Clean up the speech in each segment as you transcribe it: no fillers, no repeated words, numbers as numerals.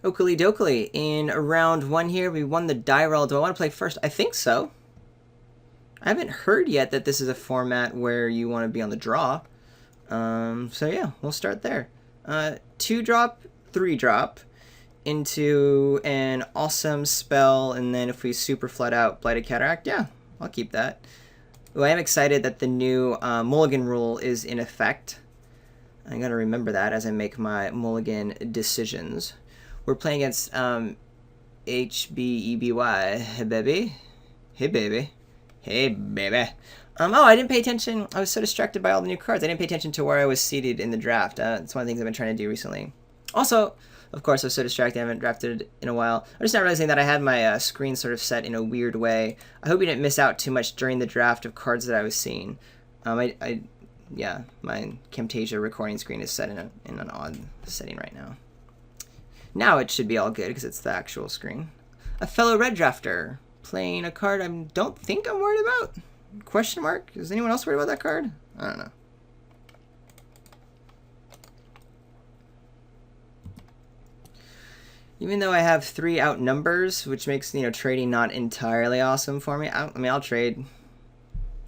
Oakley dokley. In round one here, we won the die roll. Do I want to play first? I think so. I haven't heard yet that this is a format where you want to be on the draw. So yeah, we'll start there. 2-drop, 3-drop into an awesome spell, and then if we super flood out Blighted Cataract, yeah, I'll keep that. Well, I am excited that the new mulligan rule is in effect. I gotta remember that as I make my mulligan decisions. We're playing against HBEBY. Hey, baby. Hey, baby. Hey, baby. Oh, I didn't pay attention. I was so distracted by all the new cards. I didn't pay attention to where I was seated in the draft. That's one of the things I've been trying to do recently. Also, of course, I was so distracted. I haven't drafted in a while. I'm just not realizing that I had my screen sort of set in a weird way. I hope you didn't miss out too much during the draft of cards that I was seeing. Yeah, my Camtasia recording screen is set in an odd setting right now. Now it should be all good because it's the actual screen. A fellow red drafter playing a card I don't think I'm worried about. Question mark? Is anyone else worried about that card? I don't know. Even though I have 3 outnumbers, which makes, trading not entirely awesome for me. I'll trade.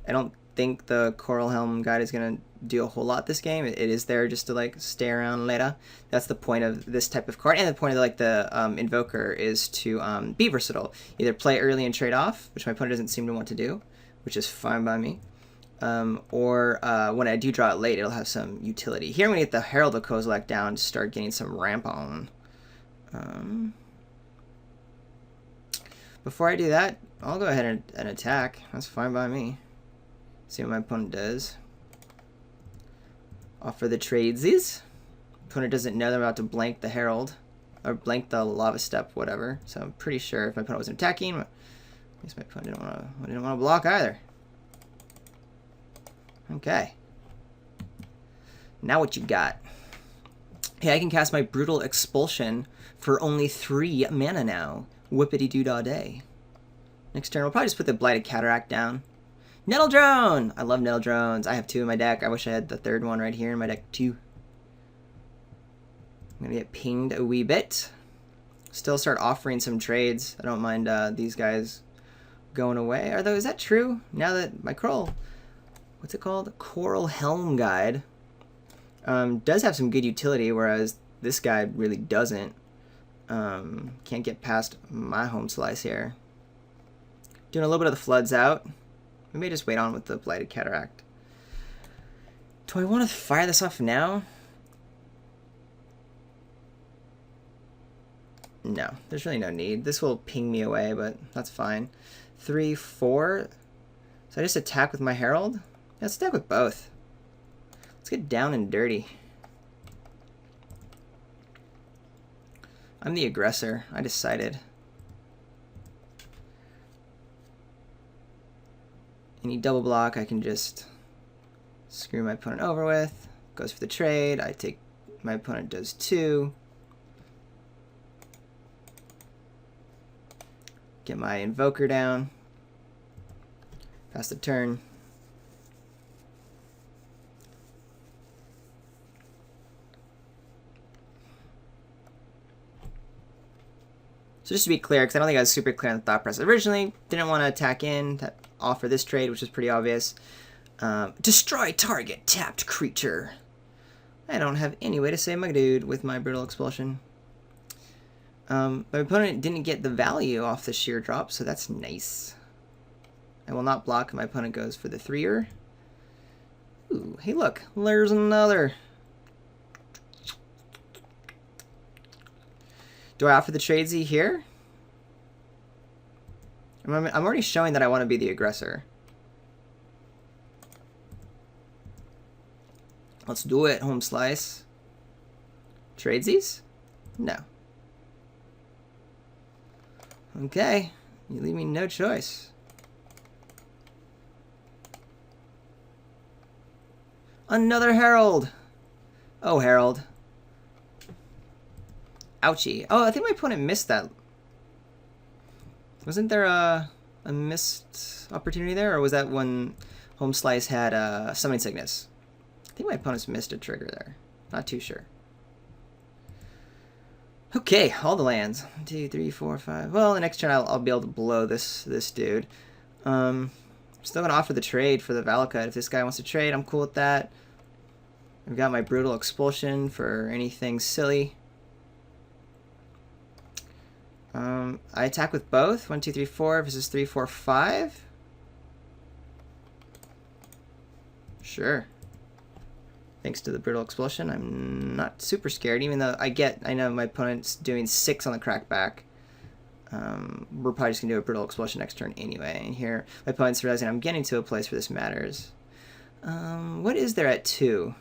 I don't think the Coral Helm guide is going to do a whole lot this game. It is there just to, stay around later. That's the point of this type of card. And the point of, the Invoker is to be versatile. Either play early and trade off, which my opponent doesn't seem to want to do, which is fine by me. Or when I do draw it late, it'll have some utility. Here I'm going to get the Herald of Kozilek down to start getting some ramp on. Before I do that, I'll go ahead and attack. That's fine by me. See what my opponent does. Offer the tradesies. Opponent doesn't know they're about to blank the Herald. Or blank the Lava Step, whatever. So I'm pretty sure if my opponent wasn't attacking, at least my opponent didn't want to block either. Okay. Now what you got? Hey, I can cast my Brutal Expulsion for only 3 mana now. Whippity-doo-dah-day. Next turn, we'll probably just put the Blighted Cataract down. Nettle Drone! I love Nettle Drones. I have 2 in my deck. I wish I had the 3rd one right here in my deck, too. I'm going to get pinged a wee bit. Still start offering some trades. I don't mind these guys going away. Is that true? Now that my what's it called? Coral Helm Guide does have some good utility, whereas this guide really doesn't. Can't get past my home slice here. Doing a little bit of the floods out. We may just wait on with the Blighted Cataract. Do I want to fire this off now? No, there's really no need. This will ping me away, but that's fine. 3, 4. So I just attack with my Herald? Yeah, let's attack with both. Let's get down and dirty. I'm the aggressor. I decided. Any double block I can just screw my opponent over with. Goes for the trade. I take, my opponent does 2. Get my Invoker down. Pass the turn. So just to be clear, because I don't think I was super clear on the thought process. Originally, didn't want to attack in, to offer this trade, which is pretty obvious. Destroy target tapped creature. I don't have any way to save my dude with my Brutal Expulsion. My opponent didn't get the value off the sheer drop, so that's nice. I will not block. My opponent goes for the 3-er. Ooh, hey look, there's another. Do I offer the tradesy here? I'm already showing that I want to be the aggressor. Let's do it, home slice. Tradesies? No. Okay, you leave me no choice. Another Herald! Oh, Herald. Ouchie. Oh, I think my opponent missed that. Wasn't there a missed opportunity there? Or was that when Home Slice had Summoning Sickness? I think my opponent's missed a trigger there. Not too sure. Okay, all the lands. 1, 2, 3, 4, 5. Well, the next turn I'll be able to blow this dude. I'm still gonna offer the trade for the Valakut. If this guy wants to trade, I'm cool with that. I've got my Brutal Expulsion for anything silly. I attack with both. 1, 2, 3, 4 versus 3, 4, 5. Sure. Thanks to the Brutal Expulsion, I'm not super scared, even though I know my opponent's doing 6 on the crackback. We're probably just going to do a Brutal Expulsion next turn anyway. And here, my opponent's realizing I'm getting to a place where this matters. What is there at 2?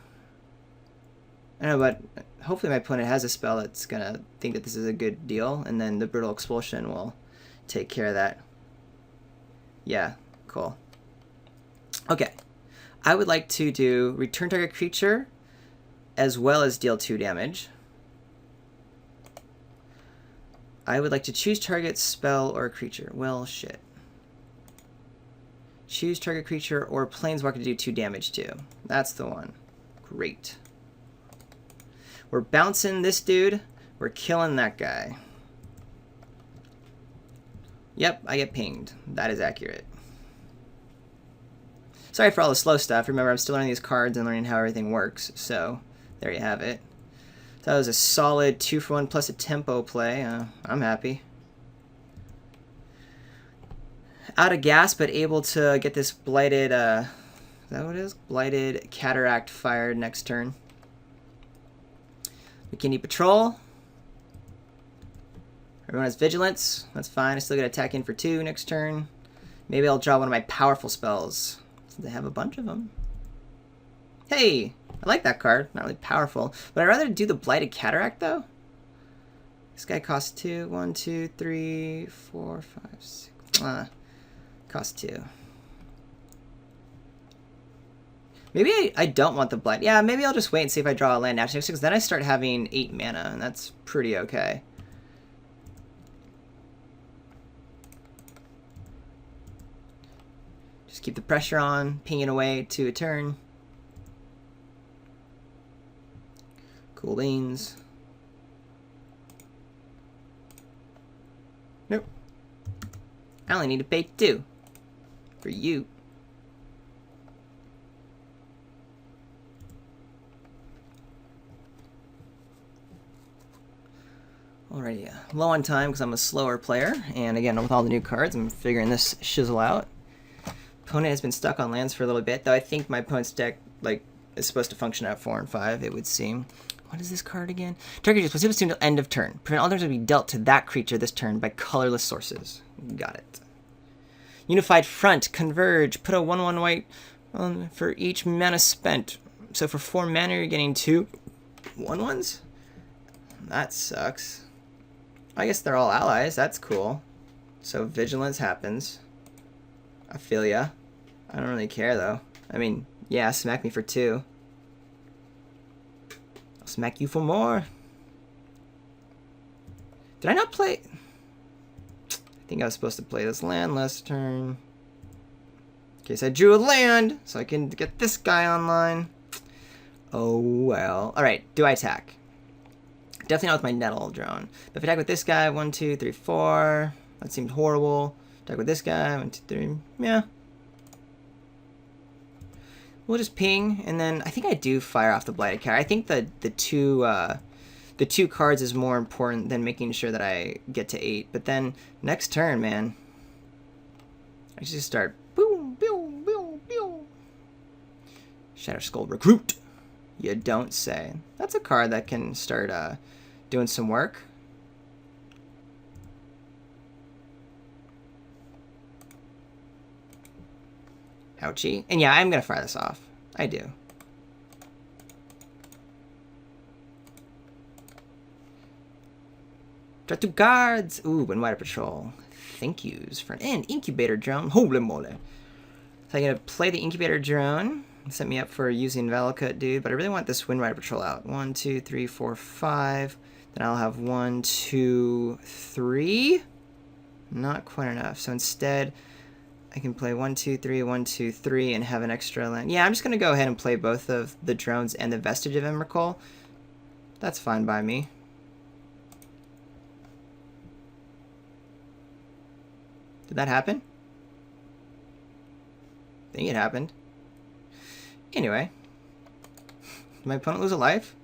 I don't know, but hopefully my opponent has a spell that's going to think that this is a good deal, and then the Brutal Expulsion will take care of that. Yeah, cool. Okay. I would like to do return target creature as well as deal 2 damage. I would like to choose target spell or creature. Well, shit. Choose target creature or planeswalker to do 2 damage to. That's the one. Great. We're bouncing this dude. We're killing that guy. Yep, I get pinged. That is accurate. Sorry for all the slow stuff. Remember, I'm still learning these cards and learning how everything works. So, there you have it. That was a solid 2-for-1 plus a tempo play. I'm happy. Out of gas, but able to get this blighted, is that what it is? Blighted Cataract fired next turn. McKinney Patrol. Everyone has Vigilance. That's fine. I still get attack in for 2 next turn. Maybe I'll draw one of my powerful spells. They have a bunch of them. Hey, I like that card. Not really powerful, but I'd rather do the Blighted Cataract though. This guy costs 2. 1, 2, 3, 4, 5, 6. Costs 2. Maybe I don't want the Blight. Yeah, maybe I'll just wait and see if I draw a land naturally, because then I start having 8 mana, and that's pretty okay. Just keep the pressure on, pinging away to a turn. Cool beans. Nope. I only need to pay 2 for you. Alrighty, low on time because I'm a slower player, and again, with all the new cards, I'm figuring this shizzle out. Opponent has been stuck on lands for a little bit, though I think my opponent's deck is supposed to function at 4 and 5, it would seem. What is this card again? Target creature is until end of turn. Prevent all damage to be dealt to that creature this turn by colorless sources. Got it. Unified Front, Converge, put a 1/1 white for each mana spent. So for 4 mana, you're getting 2 1/1s? That sucks. I guess they're all allies. That's cool. So Vigilance happens. I feel ya. I don't really care, though. I mean, yeah, smack me for 2. I'll smack you for more. Did I not play? I think I was supposed to play this land last turn. In case I drew a land, so I can get this guy online. Oh, well. Alright, do I attack? Definitely not with my Nettle drone. But if I attack with this guy, 1, 2, 3, 4. That seemed horrible. Attack with this guy, 1, 2, 3. Yeah. We'll just ping, and then I think I do fire off the Blighted Cat. I think the two cards is more important than making sure that I get to 8. But then next turn, man, I just start boom, boom, boom, boom. Shatter Skull Recruit. You don't say. That's a card that can start doing some work. Ouchie. And yeah, I'm going to fire this off. I do. Draw 2 cards. Ooh, Windrider Patrol. Thank yous for an Incubator Drone. Holy moly. So I'm going to play the Incubator Drone. Set me up for using Valakut, dude. But I really want this Windrider Patrol out. 1, 2, 3, 4, 5. Then I'll have 1, 2, 3. Not quite enough. So instead, I can play 1, 2, 3, 1, 2, 3, and have an extra land. Yeah, I'm just going to go ahead and play both of the drones and the Vestige of Emrakul. That's fine by me. Did that happen? I think it happened. Anyway. Did my opponent lose a life?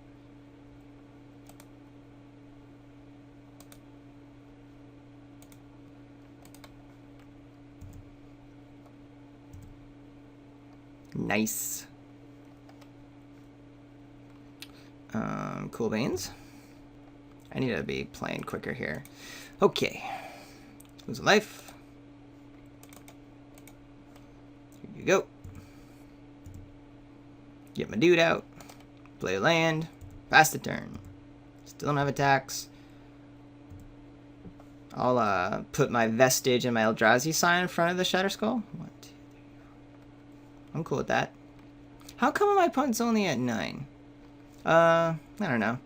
Nice. Cool beans. I need to be playing quicker here. Okay. Lose a life. Here you go. Get my dude out. Play a land. Pass the turn. Still don't have attacks. I'll put my Vestige and my Eldrazi sign in front of the Shatter Skull. 1, 2, 3, 4. I'm cool with that. How come my opponent's only at 9? I don't know.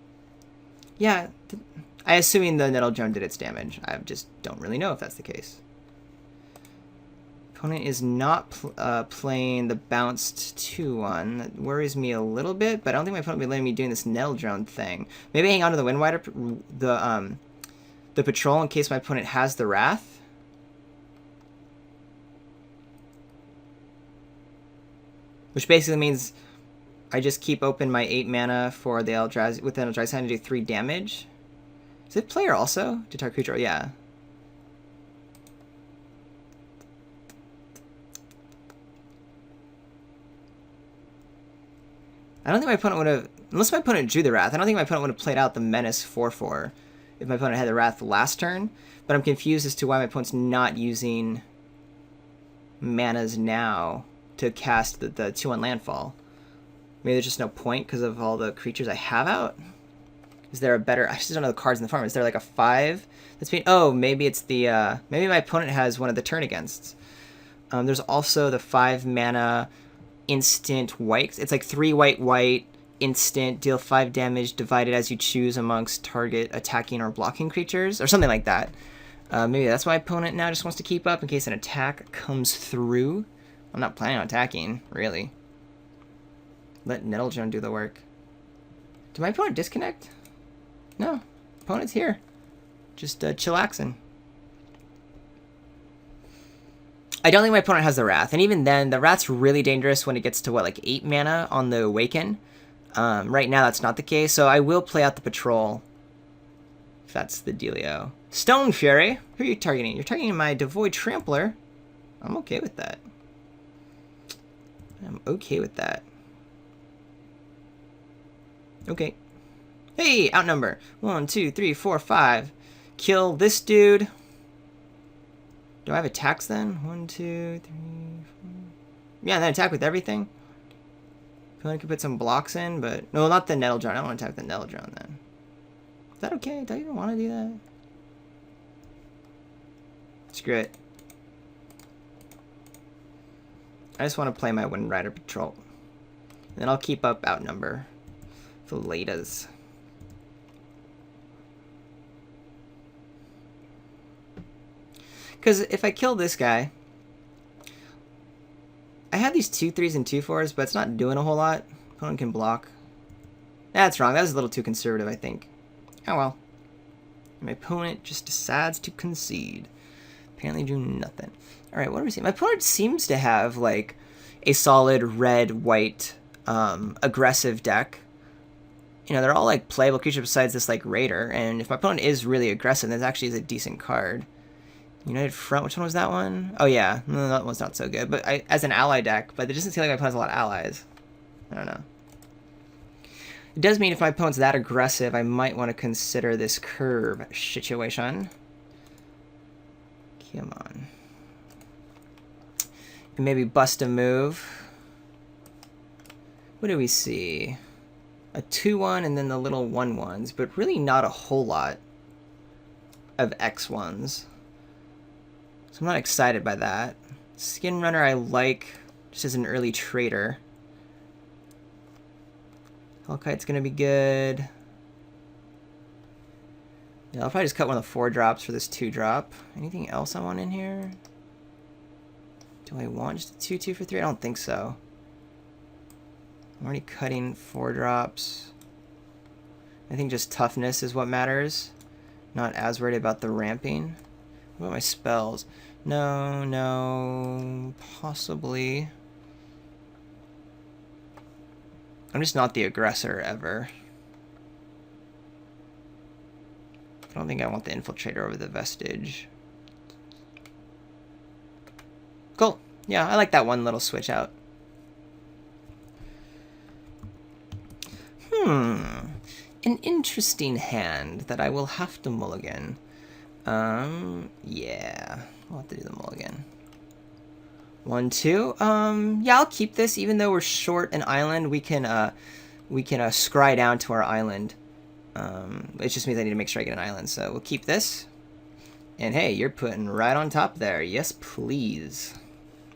Yeah, I assuming the Nettle Drone did its damage. I just don't really know if that's the case. Opponent is not playing the bounced 2-1. That worries me a little bit, but I don't think my opponent will be letting me doing this Nettle Drone thing. Maybe hang on to the Windrider, the Patrol in case my opponent has the Wrath. Which basically means I just keep open my 8 mana for the Eldrazi with the Eldrazi sign to do 3 damage. Is it player also? To target creature? Yeah. I don't think my opponent would have, unless my opponent drew the Wrath, I don't think my opponent would have played out the Menace 4/4 if my opponent had the Wrath last turn. But I'm confused as to why my opponent's not using manas now to cast the 2-1 landfall. Maybe there's just no point because of all the creatures I have out. Is there a better... I just don't know the cards in the farm. Is there like a 5 that's being... Oh, maybe it's the... maybe my opponent has one of the turn againsts. There's also the 5 mana instant white. It's like 3 white, instant, deal 5 damage, divided as you choose amongst target attacking or blocking creatures, or something like that. Maybe that's why my opponent now just wants to keep up in case an attack comes through. I'm not planning on attacking, really. Let Nettledrone do the work. Did my opponent disconnect? No. Opponent's here. Just chillaxing. I don't think my opponent has the Wrath. And even then, the Wrath's really dangerous when it gets to, what, like 8 mana on the Awaken? Right now, that's not the case. So I will play out the Patrol. If that's the dealio. Stone Fury? Who are you targeting? You're targeting my Devoid Trampler. I'm okay with that. I'm okay with that. Okay. Hey, outnumber. 1, 2, 3, 4, 5. Kill this dude. Do I have attacks then? 1, 2, 3, 4. Yeah, and then attack with everything. I could put some blocks in, but no, not the Nettledrone. I don't want to attack the Nettledrone then. Is that okay? Do I even want to do that? Screw it. I just want to play my Windrider Patrol. And then I'll keep up outnumber. Latas. Because if I kill this guy, I have these 2/3s and 2/4s, but it's not doing a whole lot. Opponent can block. That's wrong. That was a little too conservative, I think. Oh well. My opponent just decides to concede. Apparently do nothing. Alright, what do we see? My opponent seems to have like a solid red-white aggressive deck. You know, they're all like playable creatures besides this like Raider, and if my opponent is really aggressive, this actually is a decent card. United Front, which one was that one? Oh yeah, no, that one's not so good, but as an ally deck, but it doesn't seem like my opponent has a lot of allies. I don't know. It does mean if my opponent's that aggressive, I might want to consider this curve situation. Come on. And maybe bust a move. What do we see? A 2/1 and then the little 1/1s, but really not a whole lot of X1s. So I'm not excited by that. Skin Runner I like just as an early trader. Hellkite's gonna be good. Yeah, I'll probably just cut one of the 4-drops for this 2-drop. Anything else I want in here? Do I want just a 2/2 for 3? I don't think so. I'm already cutting 4-drops. I think just toughness is what matters. Not as worried about the ramping. What about my spells? No, no, possibly. I'm just not the aggressor ever. I don't think I want the infiltrator over the vestige. Cool. Yeah, I like that one little switch out. An interesting hand that I will have to mulligan. Yeah. I'll have to do the mulligan. 1, 2. Yeah, I'll keep this. Even though we're short an island, we can scry down to our island. It just means I need to make sure I get an island, so we'll keep this. And hey, you're putting right on top there. Yes, please.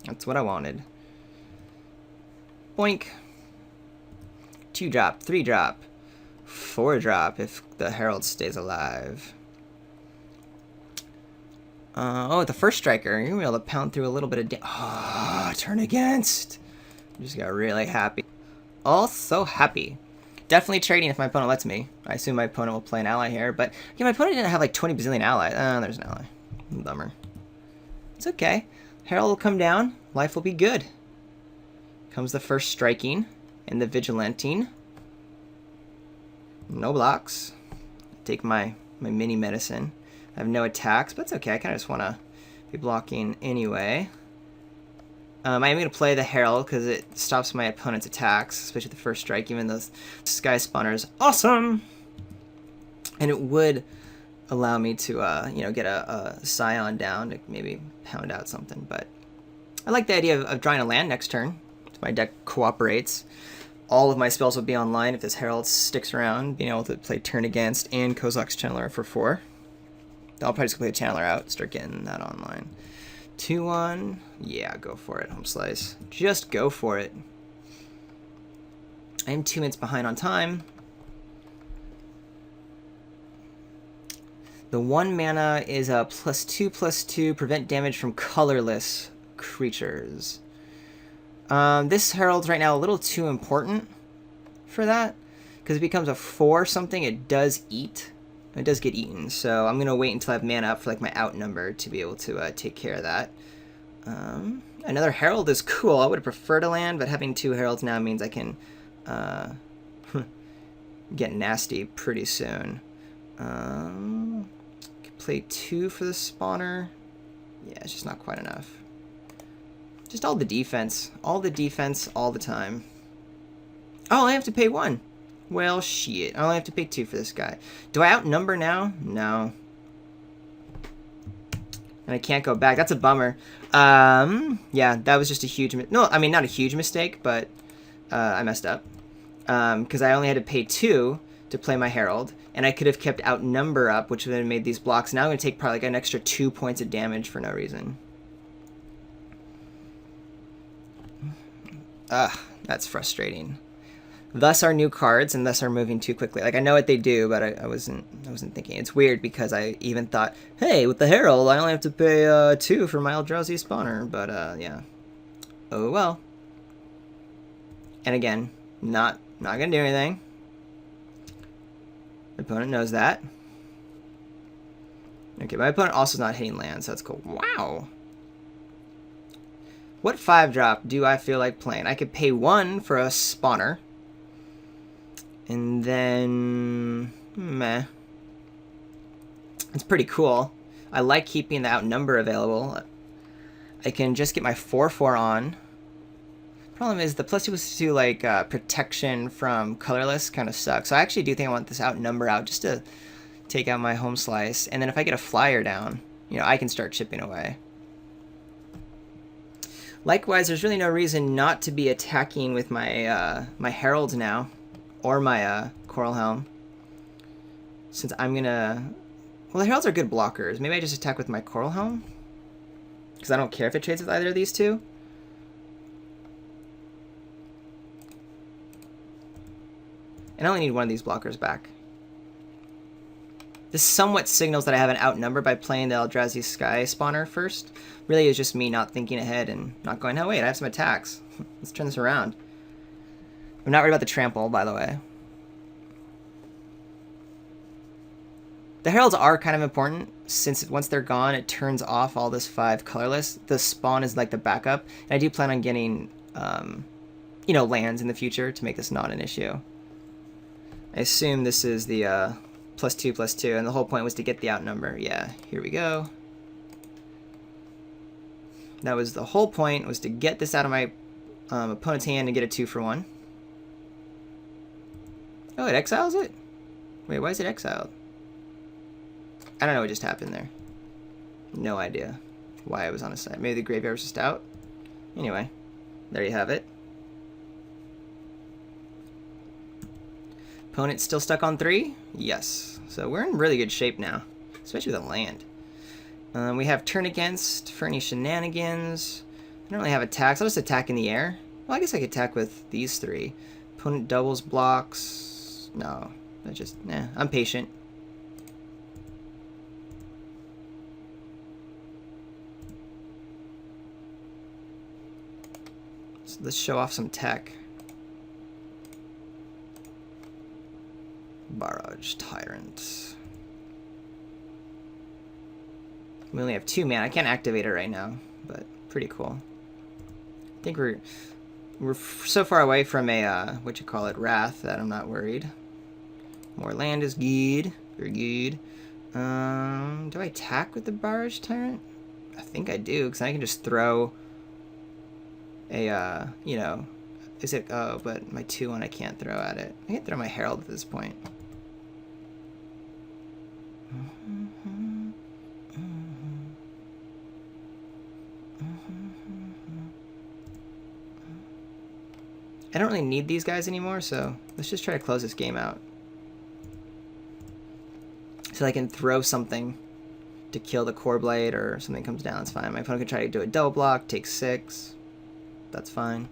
That's what I wanted. Boink. 2 drop, 3 drop, 4 drop if the Herald stays alive. Oh, the first striker. You're going to be able to pound through a little bit of turn against. I just got really happy. Also happy. Definitely trading if my opponent lets me. I assume my opponent will play an ally here, but yeah, my opponent didn't have like 20 bazillion allies. There's an ally. Bummer. It's okay. Herald will come down. Life will be good. Comes the first striking and the vigilanting. No blocks. Take my mini medicine. I have no attacks, but it's okay. I kind of just want to be blocking anyway. I am going to play the Herald because it stops my opponent's attacks, especially the first strike, even though Sky Spawner is awesome. And it would allow me to, get a Scion down to maybe pound out something. But I like the idea of drawing a land next turn. If my deck cooperates. All of my spells will be online if this Herald sticks around, being able to play Turn Against and Kozak's Channeler for 4. I'll probably just play the Channeler out, start getting that online. 2-1. Yeah, go for it, Home Slice. Just go for it. I am 2 minutes behind on time. The 1 mana is a +2/+2, prevent damage from colorless creatures. This Herald's right now a little too important for that, because it becomes a 4 something, it does eat. It does get eaten, so I'm going to wait until I have mana up for like my outnumber to be able to take care of that. Another Herald is cool. I would have preferred a land, but having 2 Heralds now means I can get nasty pretty soon. Could play 2 for the spawner. Yeah, it's just not quite enough. Just all the defense. All the defense all the time. Oh, I have to pay 1. Well, shit. I only have to pay 2 for this guy. Do I outnumber now? No. And I can't go back. That's a bummer. Yeah, that was just a huge... No, I mean, not a huge mistake, but I messed up. Because I only had to pay 2 to play my Herald, and I could have kept outnumber up, which would have made these blocks. Now I'm going to take probably like an extra 2 points of damage for no reason. Ugh, that's frustrating. Thus our new cards, and thus are moving too quickly. Like, I know what they do, but I wasn't thinking. It's weird because I even thought, hey, with the Herald, I only have to pay 2 for my Eldrazi spawner. But yeah. Oh well. And again, not gonna do anything. My opponent knows that. Okay, my opponent also is not hitting land, so that's cool. Wow. What 5-drop do I feel like playing? I could pay 1 for a spawner. And then, meh. It's pretty cool. I like keeping the outnumber available. I can just get my 4/4 on. Problem is the +2/+2 like protection from colorless kind of sucks. So I actually do think I want this outnumber out just to take out my Home Slice. And then if I get a flyer down, I can start chipping away. Likewise, there's really no reason not to be attacking with my my Heralds now. Or my Coral Helm. Since I'm gonna... Well, the Heralds are good blockers. Maybe I just attack with my Coral Helm? Because I don't care if it trades with either of these two. And I only need one of these blockers back. This somewhat signals that I have an outnumber by playing the Eldrazi Sky spawner first. Really is just me not thinking ahead and not going, oh wait, I have some attacks. Let's turn this around. I'm not worried about the trample, by the way. The Heralds are kind of important. since once they're gone, it turns off all this 5 colorless. The spawn is like the backup. And I do plan on getting, you know, lands in the future to make this not an issue. I assume this is the +2/+2, and the whole point was to get the outnumber. Yeah, here we go. That was the whole point, was to get this out of my opponent's hand and get a 2-for-1. Oh, it exiles it? Wait, why is it exiled? I don't know what just happened there. No idea why I was on his side. Maybe the graveyard was just out? Anyway, there you have it. Opponent's still stuck on 3? Yes. So we're in really good shape now, especially with a land. We have turn against for any shenanigans. I don't really have attacks. I'll just attack in the air. Well, I guess I could attack with these 3. Opponent doubles blocks. No, that just, nah, I'm patient. So let's show off some tech. Barrage Tyrant. We only have 2 mana. I can't activate it right now, but pretty cool. I think we're so far away from a Wrath that I'm not worried. More land is good. Very good. Do I attack with the Barrage Tyrant? I think I do, because I can just throw a you know, is it, oh, but my 2-1 I can't throw at it. I can't throw my Herald at this point. I don't really need these guys anymore, so let's just try to close this game out. So I can throw something to kill the Core Blade, or something comes down, it's fine. My opponent can try to do a double block, take 6. That's fine.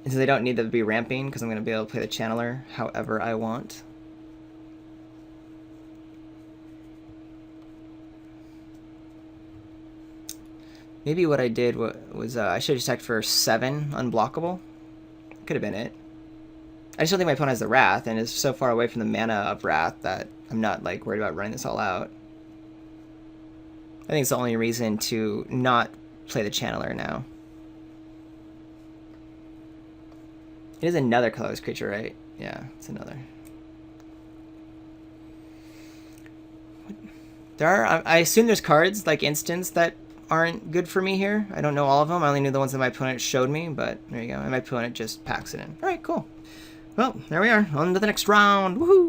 And so they don't need to be ramping, because I'm going to be able to play the Channeler however I want. Maybe what I did was I should have just attacked for 7 unblockable. Could have been it. I just don't think my opponent has the Wrath, and is so far away from the mana of Wrath that I'm not like worried about running this all out. I think it's the only reason to not play the Channeler now. It is another colorless creature, right? Yeah, it's another. There are, I assume there's cards like instants that aren't good for me here. I don't know all of them. I only knew the ones that my opponent showed me, but there you go. And my opponent just packs it in. All right, cool. Well, there we are. On to the next round. Woohoo!